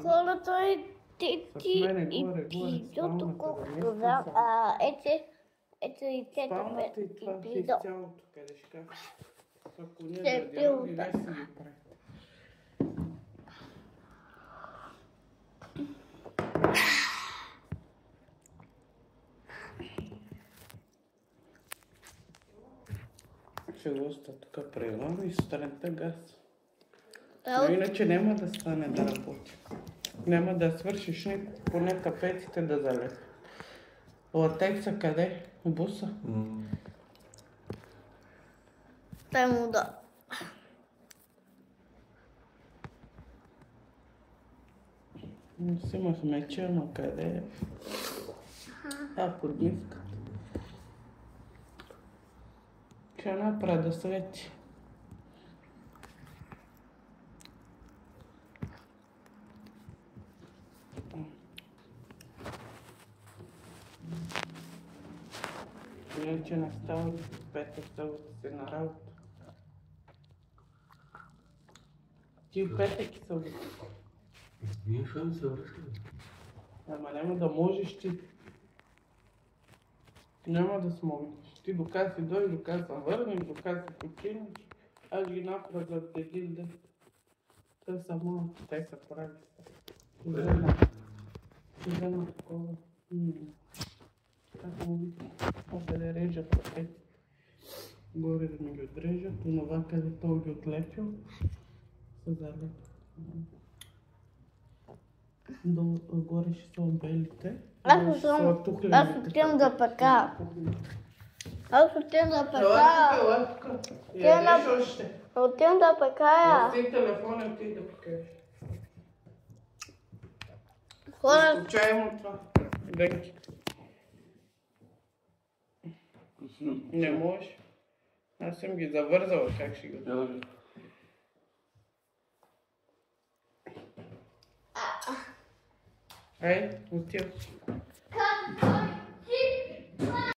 Хората ти до колкото знам, ето и спалната и това си цялото, къде ще кажа. Ако ние гардероби не си ги прави. Ще го оста тук прелам и сутринта газ. Но иначе няма да стане да работи. Няма да свършиш поне капетите да залепи. Латекса къде? В буса? Там да. Си имах меча, ама къде е? Под миската. Ще направя да свети. Иначе не става петък, събота си на работа. Ти в петък и събота. Ние ще ми се връщаме. Ама няма да можеш ти. Няма да смогнеш. Ти дока си дойдеш, дока се върнеш, дока се починеш. Аз ги направя за един ден. Те са малко, те са прави. Взема такова. Как му видиш? Опе да режат пакети. Горе да ми ги отрежат. Онова, къде той ги отлепил, се залепя. Горе ще са белите. Аз отивам да пека. Отивам да пекая. Ти телефона ти да пекаеш. Случайно това. Денки. Не можеш. Аз съм ги завързала, как ще го дължа. Ай, отиваш.